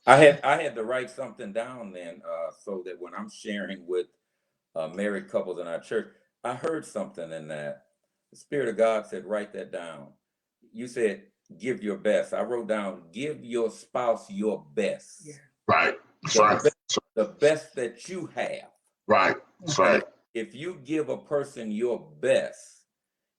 I had to write something down then, so that when I'm sharing with married couples in our church, I heard something in that. The Spirit of God said, write that down. You said, give your best. I wrote down, give your spouse your best. Yeah. Right. The best that you have. Right. That's right. If you give a person your best,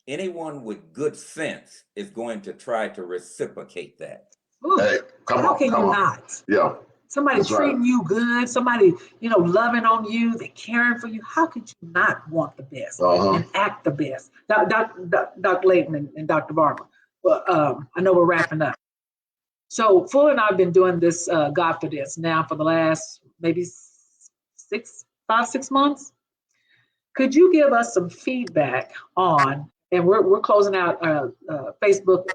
anyone with good sense is going to try to reciprocate that. Ooh, hey, how can you not? Yeah. Somebody that's treating you good, somebody, loving on you, they're caring for you. How could you not want the best and act the best? Dr. Layton and Dr. Barber. Well, I know we're wrapping up. So Fuller and I have been doing this GodFidence now for the last maybe 6 months. Could you give us some feedback on, and we're closing out Facebook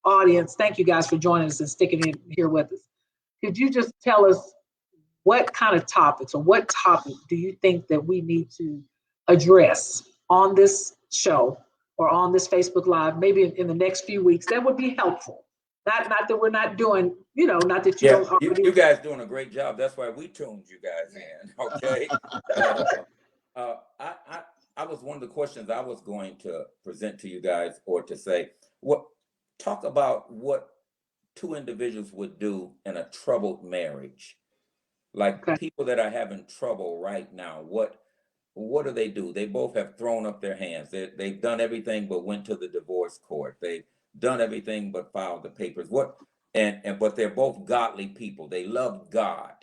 audience. Thank you guys for joining us and sticking in here with us. Could you just tell us what kind of topics or what topic do you think that we need to address on this show or on this Facebook Live, maybe in the next few weeks? That would be helpful. Not that we're not doing, not that you don't already. You guys doing a great job. That's why we tuned you guys in. Okay. I was one of the questions I was going to present to you guys, or to say, talk about what two individuals would do in a troubled marriage. Like people that are having trouble right now, what do they do? They both have thrown up their hands. They've done everything but went to the divorce court. They've done everything but filed the papers. But they're both godly people. They love God.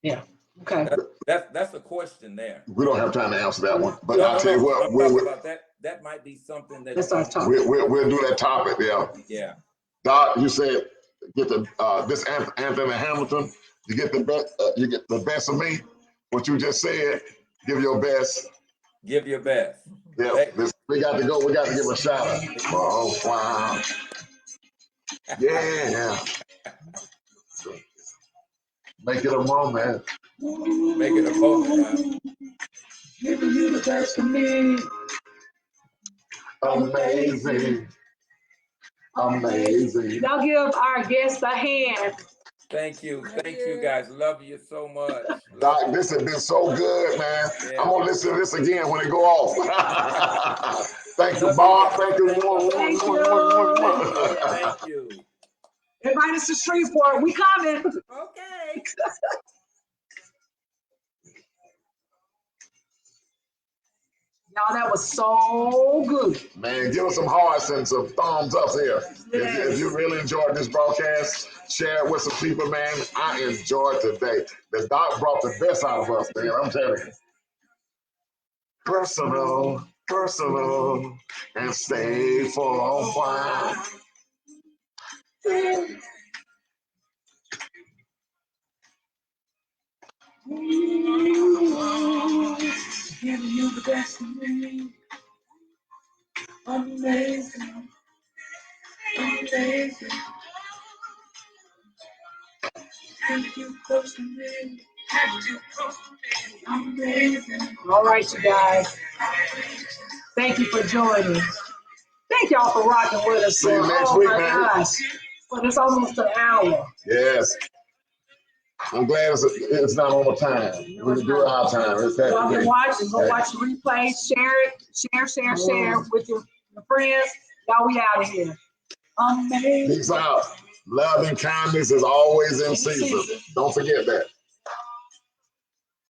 Yeah. Okay. That's a question there. We don't have time to answer that one, but I'll tell you what. I'm talking about that. That might be something that we'll do that topic. Yeah. Yeah. Doc, you said get this Anthony Hamilton. You get the best. You get the best of me. What you just said. Give your best. Give your best. Yeah. Hey. We got to go. We got to give a shout out. Oh wow. Yeah. Make it a moment. Make it a moment. Giving you the best of me. Amazing. Y'all give our guests a hand. Thank you guys. Love you so much. Doc, this has been so good, man. Yeah. I'm gonna listen to this again when it go off. Thank you, Bob. Thank you. Thank you. Invite us to Shreveport. We coming. Okay. Y'all, that was so good. Man, give us some hearts and some thumbs up here. Yes. If you really enjoyed this broadcast, share it with some people, man. I enjoyed today. The doc brought the best out of us, man. I'm telling you. Personal, and stay for a while. Giving you the best of me. Amazing. Have you close to me. Amazing. All right, you guys. Thank you for joining. Thank y'all for rocking with us. See you next week, man. Gosh. Well, it's almost an hour. Yes. I'm glad it's not on the time. We can do it our time. Y'all can watch and go watch the replay. Share it. Share with your friends. Y'all, we out of here. Amazing. Peace out. Love and kindness is always in season. Don't forget that.